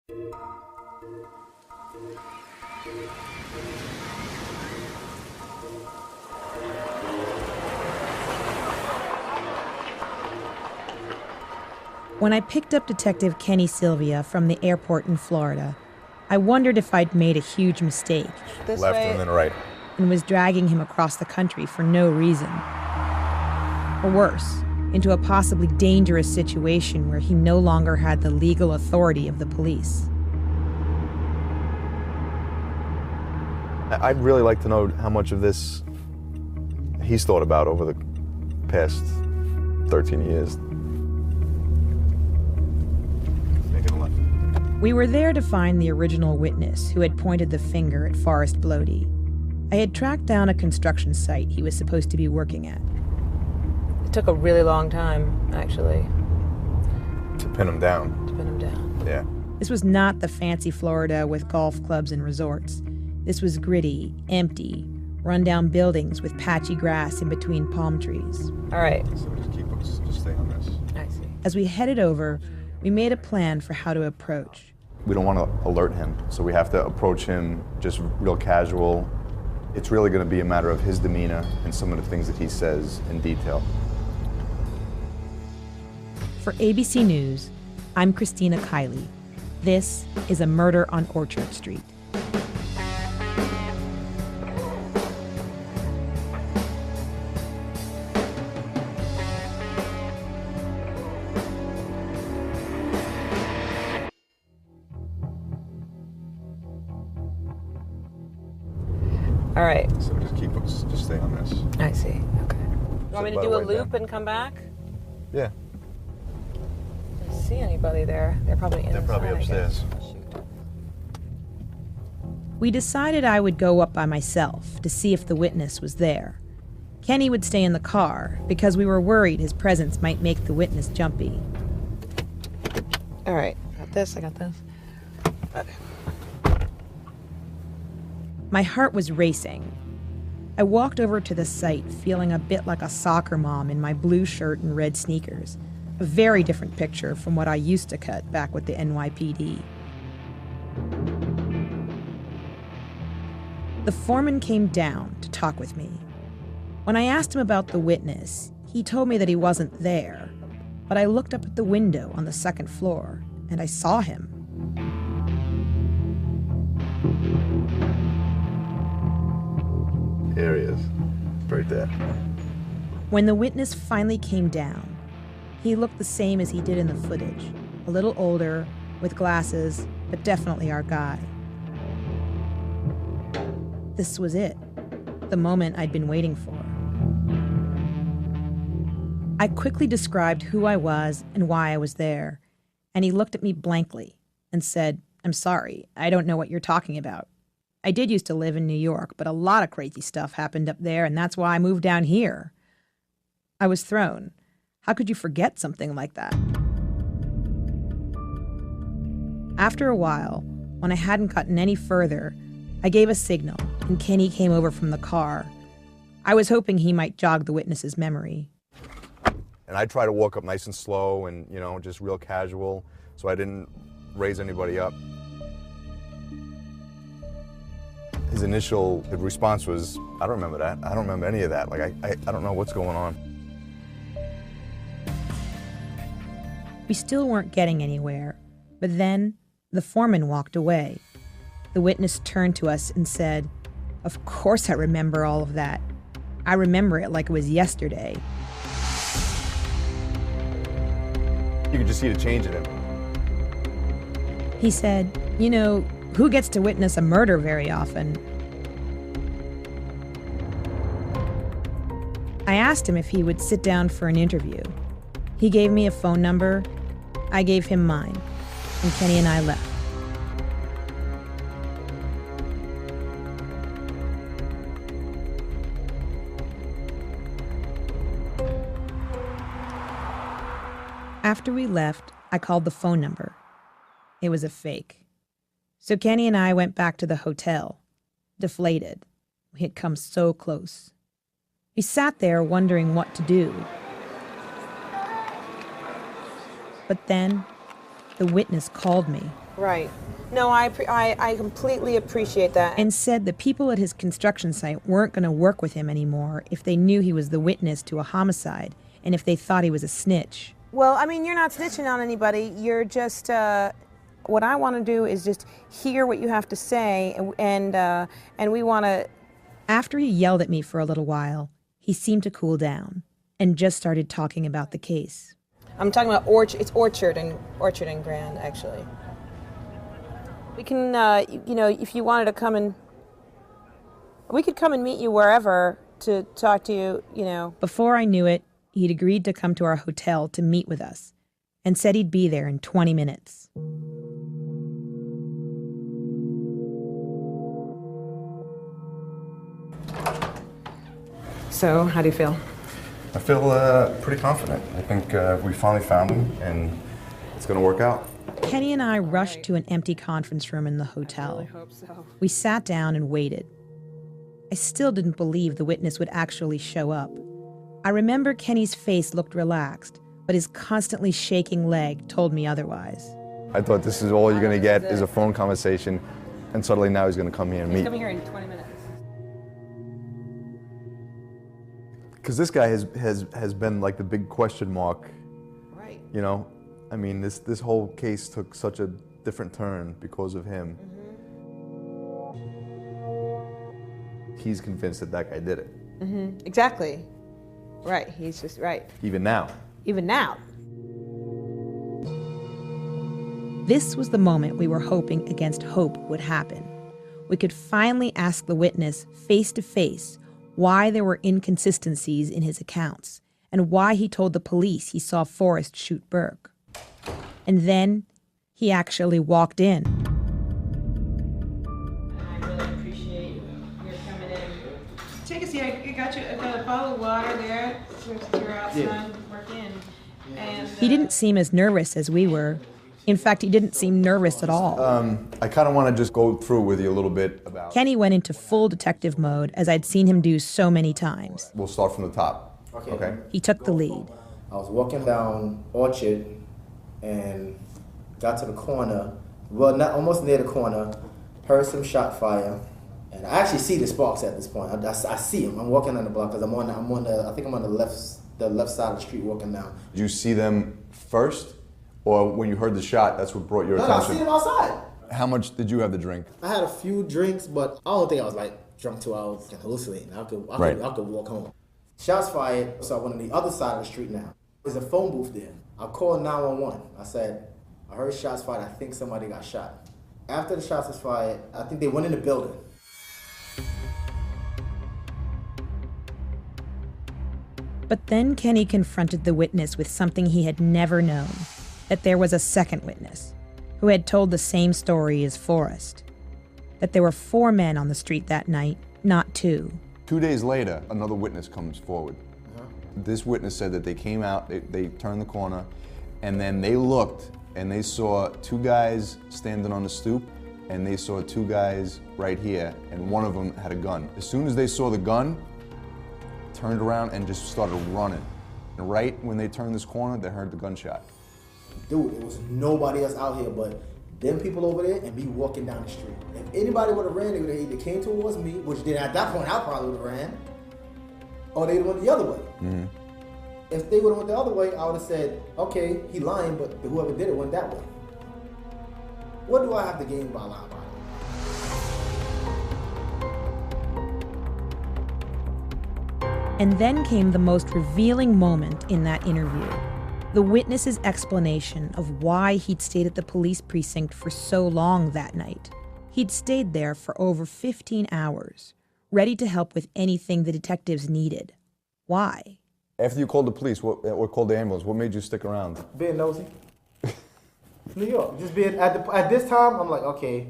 When I picked up Detective Kenny Silvia from the airport in Florida, I wondered if I'd made a huge mistake. This left way, and then right. And was dragging him across the country for no reason. Or worse, into a possibly dangerous situation where he no longer had the legal authority of the police. I'd really like to know how much of this he's thought about over the past 13 years. We were there to find the original witness who had pointed the finger at Forrest Blody. I had tracked down a construction site he was supposed to be working at. It took a really long time, actually. To pin him down. Yeah. This was not the fancy Florida with golf clubs and resorts. This was gritty, empty, run-down buildings with patchy grass in between palm trees. All right. So just stay on this. I see. As we headed over, we made a plan for how to approach. We don't want to alert him, so we have to approach him just real casual. It's really going to be a matter of his demeanor and some of the things that he says in detail. For ABC News, I'm Christina Kiely. This is A Murder on Orchard Street. All right. So just stay on this. I see. Okay. You want me to do a loop and come back? Yeah. I don't see anybody there. They're probably inside. They're probably upstairs. We decided I would go up by myself to see if the witness was there. Kenny would stay in the car because we were worried his presence might make the witness jumpy. All right. Got this. I got this. Okay. My heart was racing. I walked over to the site feeling a bit like a soccer mom in my blue shirt and red sneakers. A very different picture from what I used to cut back with the NYPD. The foreman came down to talk with me. When I asked him about the witness, he told me that he wasn't there, but I looked up at the window on the second floor and I saw him. There he is, right there. When the witness finally came down, he looked the same as he did in the footage, a little older, with glasses, but definitely our guy. This was it, the moment I'd been waiting for. I quickly described who I was and why I was there, and he looked at me blankly and said, "I'm sorry, I don't know what you're talking about. I did used to live in New York, but a lot of crazy stuff happened up there, and that's why I moved down here." I was thrown. How could you forget something like that? After a while, when I hadn't gotten any further, I gave a signal, and Kenny came over from the car. I was hoping he might jog the witness's memory. And I try to walk up nice and slow and, just real casual, so I didn't raise anybody up. His initial response was, "I don't remember that. I don't remember any of that. I don't know what's going on." We still weren't getting anywhere, but then the foreman walked away. The witness turned to us and said, "Of course I remember all of that. I remember it like it was yesterday." You could just see the change in him. He said, "Who gets to witness a murder very often?" I asked him if he would sit down for an interview. He gave me a phone number. I gave him mine, and Kenny and I left. After we left, I called the phone number. It was a fake. So Kenny and I went back to the hotel, deflated. We had come so close. We sat there wondering what to do. But then, the witness called me. Right. No, I completely appreciate that. And said the people at his construction site weren't going to work with him anymore if they knew he was the witness to a homicide and if they thought he was a snitch. Well, I mean, you're not snitching on anybody. You're just, what I want to do is just hear what you have to say, and we want to... After he yelled at me for a little while, he seemed to cool down and just started talking about the case. I'm talking about Orchard. It's Orchard and Grand, actually. We can, if you wanted to come and... We could come and meet you wherever to talk to you, Before I knew it, he'd agreed to come to our hotel to meet with us and said he'd be there in 20 minutes. So, how do you feel? I feel pretty confident. I think we finally found him, and it's going to work out. Kenny and I rushed to an empty conference room in the hotel. I really hope so. We sat down and waited. I still didn't believe the witness would actually show up. I remember Kenny's face looked relaxed, but his constantly shaking leg told me otherwise. I thought this is all you're going to get is a phone conversation, and suddenly now he's going to come here and meet. He's coming here in 20 minutes. Because this guy has been like the big question mark. Right. I mean, this whole case took such a different turn because of him. Mm-hmm. He's convinced that guy did it. Mm-hmm. Exactly. Right. He's just right. Even now. Even now. This was the moment we were hoping against hope would happen. We could finally ask the witness face to face why there were inconsistencies in his accounts and why he told the police he saw Forrest shoot Burke. And then he actually walked in. I really appreciate your coming in. Take a seat. I got a bottle of water there since you're outside working. And He didn't seem as nervous as we were. In fact, he didn't seem nervous at all. I kind of want to just go through with you a little bit about... Kenny went into full detective mode, as I'd seen him do so many times. We'll start from the top. Okay? He took the lead. I was walking down Orchard and got to the corner, well, not almost near the corner, heard some shot fire, and I actually see the sparks at this point. I see them. I'm walking on the block because I think I'm on the left side of the street walking down. Did you see them first, or when you heard the shot, that's what brought your No, I attention? seen them outside. How much did you have to drink? I had a few drinks, but I don't think I was like drunk till I was hallucinating. I could walk home. Shots fired, so I went on the other side of the street now. There's a phone booth there. I called 911. I said, I heard shots fired. I think somebody got shot. After the shots was fired, I think they went in the building. But then Kenny confronted the witness with something he had never known, that there was a second witness who had told the same story as Forrest, that there were 4 men on the street that night, not 2. 2 days later, another witness comes forward. This witness said that they came out, they turned the corner, and then they looked and they saw 2 guys standing on the stoop, and they saw 2 guys right here, and one of them had a gun. As soon as they saw the gun, turned around and just started running. And right when they turned this corner, they heard the gunshot. Dude, there was nobody else out here but them people over there and me walking down the street. If anybody would have ran, they would have either came towards me, which then at that point I probably would have ran, or they would have went the other way. Mm-hmm. If they would have went the other way, I would have said, okay, he lying, but whoever did it went that way. What do I have to gain by lying about it? And then came the most revealing moment in that interview. The witness's explanation of why he'd stayed at the police precinct for so long that night. He'd stayed there for over 15 hours, ready to help with anything the detectives needed. Why? After you called the police, or called the ambulance, what made you stick around? Being nosy. New York. Just being, at this time, I'm like, okay,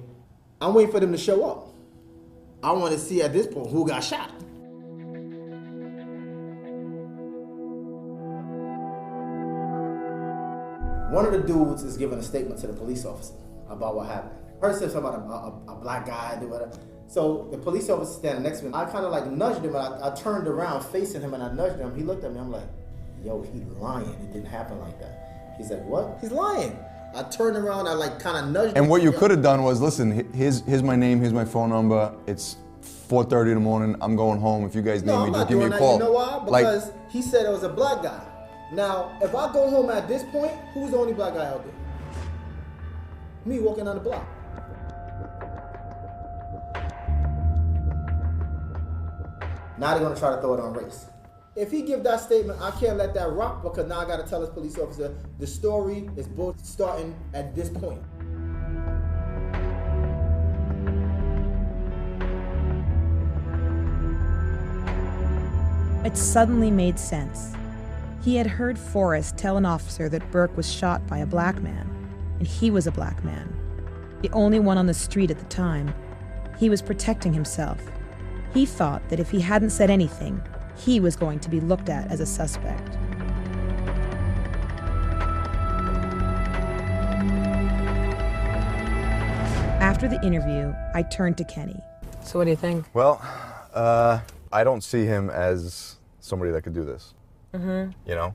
I'm waiting for them to show up. I want to see at this point who got shot. One of the dudes is giving a statement to the police officer about what happened. First, said something about a black guy, whatever. So the police officer standing next to me, I kind of like nudged him, and I turned around facing him, and I nudged him. He looked at me, I'm like, yo, he lying. It didn't happen like that. He's like, what? He's lying. I turned around, I like kind of nudged him. And what you could have done was, listen, here's my name, here's my phone number. It's 4:30 in the morning. I'm going home. If you guys need me, just give me a call. You know why? Because he said it was a black guy. Now, if I go home at this point, who's the only black guy out there? Me walking down the block. Now they're gonna try to throw it on race. If he give that statement, I can't let that rock because now I gotta tell this police officer the story is both starting at this point. It suddenly made sense. He had heard Forrest tell an officer that Burke was shot by a black man, and he was a black man, the only one on the street at the time. He was protecting himself. He thought that if he hadn't said anything, he was going to be looked at as a suspect. After the interview, I turned to Kenny. So what do you think? Well, I don't see him as somebody that could do this. You know?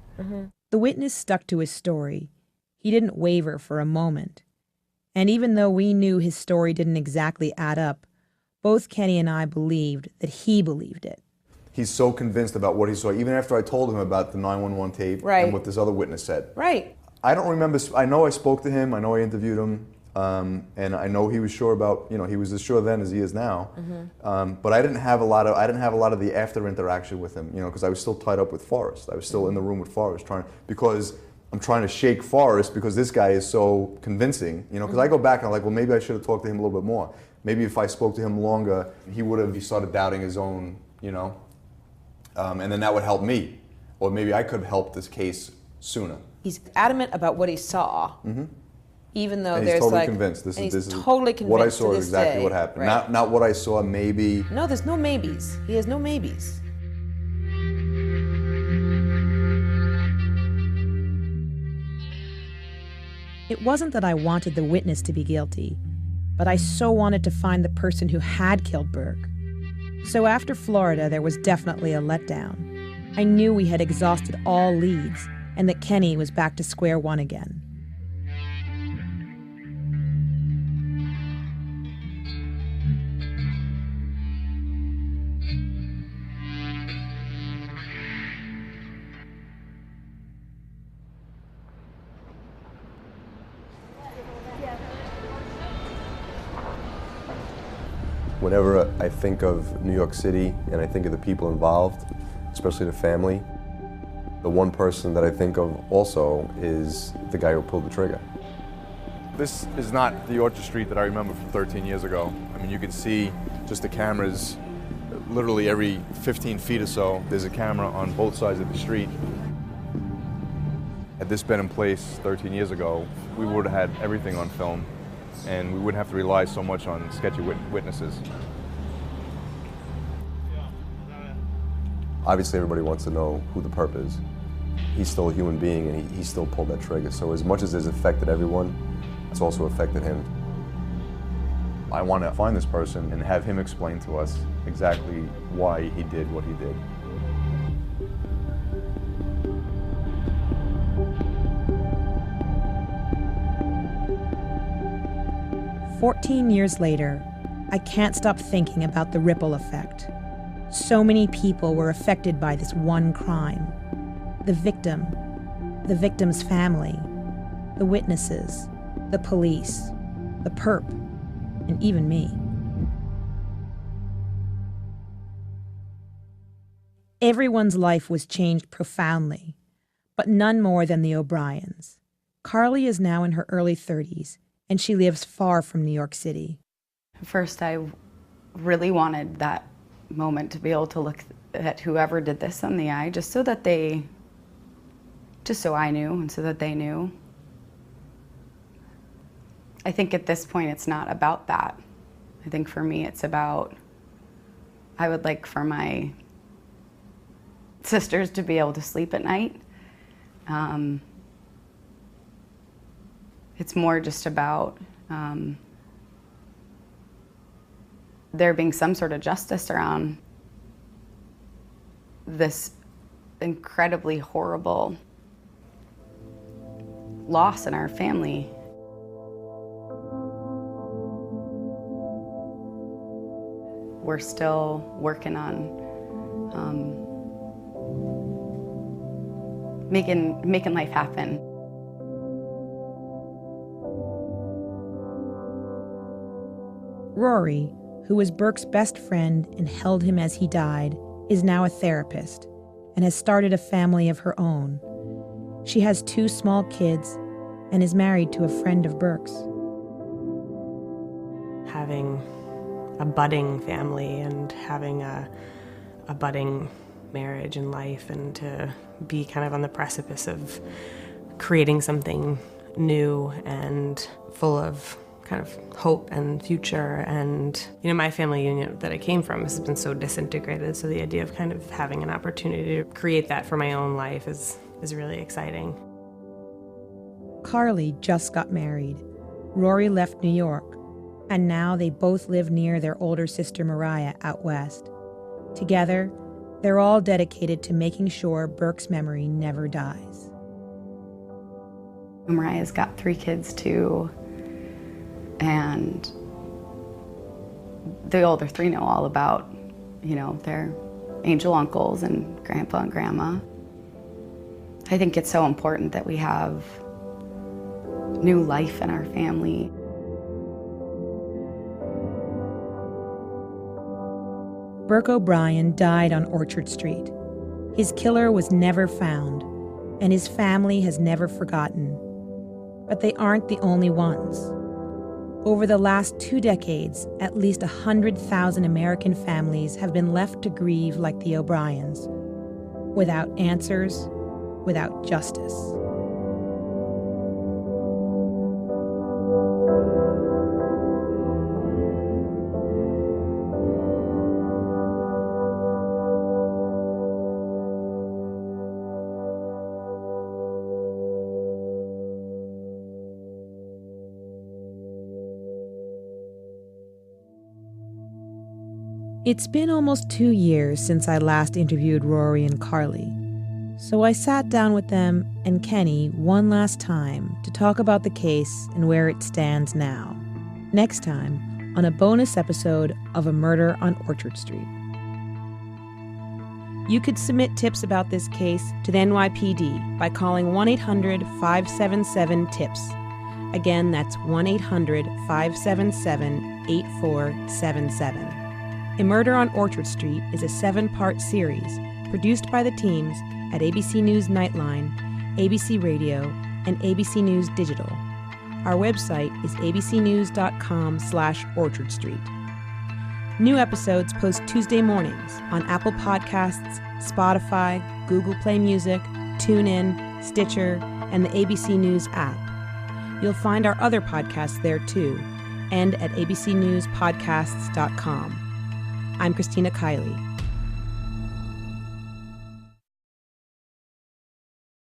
The witness stuck to his story. He didn't waver for a moment. And even though we knew his story didn't exactly add up, both Kenny and I believed that he believed it. He's so convinced about what he saw, even after I told him about the 911 tape Right. and what this other witness said. Right. I don't remember. I know I spoke to him. I know I interviewed him, and I know he was sure about. You know, he was as sure then as he is now. But I didn't have a lot of the after interaction with him. You know, because I was still tied up with Forrest. I was still in the room with Forrest because I'm trying to shake Forrest because this guy is so convincing. You know, because I go back and I'm like, well, maybe I should have talked to him a little bit more. Maybe if I spoke to him longer, he started doubting his own. You know, and then that would help me, or maybe I could have helped this case sooner. He's adamant about what he saw, even though And there's he's totally like, convinced. and he's This is totally convinced what I to saw is this exactly day. what happened. Right. Not what I saw. Maybe. No, there's no maybes. He has no maybes. It wasn't that I wanted the witness to be guilty, but I so wanted to find the person who had killed Burke. So after Florida, there was definitely a letdown. I knew we had exhausted all leads and that Kenny was back to square one again. Whenever I think of New York City and I think of the people involved, especially the family, the one person that I think of also is the guy who pulled the trigger. This is not the Orchard Street that I remember from 13 years ago. I mean, you can see just the cameras, literally every 15 feet or so, there's a camera on both sides of the street. Had this been in place 13 years ago, we would have had everything on film, and we wouldn't have to rely so much on sketchy witnesses. Obviously, everybody wants to know who the perp is. He's still a human being, and he still pulled that trigger. So as much as it's affected everyone, it's also affected him. I want to find this person and have him explain to us exactly why he did what he did. "14 years later, I can't stop thinking about the ripple effect. So many people were affected by this one crime. The victim, the victim's family, the witnesses, the police, the perp, and even me. Everyone's life was changed profoundly, but none more than the O'Briens. Carly is now in her early 30s, and she lives far from New York City. First, I really wanted that moment to be able to look at whoever did this in the eye, just so I knew and so that they knew. I think at this point it's not about that. I think for me it's about, I would like for my sisters to be able to sleep at night. It's more just about there being some sort of justice around this incredibly horrible loss in our family. we're still working on making life happen. Rory, who was Burke's best friend and held him as he died, is now a therapist and has started a family of her own. She has 2 small kids and is married to a friend of Burke's. Having a budding family and having a budding marriage and life, and to be kind of on the precipice of creating something new and full of kind of hope and future. And, my family unit that I came from has been so disintegrated, so the idea of kind of having an opportunity to create that for my own life is really exciting. Carly just got married. Rory left New York, and now they both live near their older sister Mariah out west. Together, they're all dedicated to making sure Burke's memory never dies. Mariah's got 3 kids too, and the older 3 know all about, their angel uncles and grandpa and grandma. I think it's so important that we have new life in our family. Burke O'Brien died on Orchard Street. His killer was never found, and his family has never forgotten. But they aren't the only ones. Over the last 2 decades, at least 100,000 American families have been left to grieve like the O'Briens, without answers, without justice. It's been almost 2 years since I last interviewed Rory and Carly, so I sat down with them and Kenny one last time to talk about the case and where it stands now. Next time on a bonus episode of A Murder on Orchard Street. You could submit tips about this case to the NYPD by calling 1-800-577-TIPS. Again, that's 1-800-577-8477. A Murder on Orchard Street is a 7-part series produced by the teams at ABC News Nightline, ABC Radio, and ABC News Digital. Our website is abcnews.com/Orchard Street. New episodes post Tuesday mornings on Apple Podcasts, Spotify, Google Play Music, TuneIn, Stitcher, and the ABC News app. You'll find our other podcasts there too, and at abcnewspodcasts.com. I'm Christina Kiely.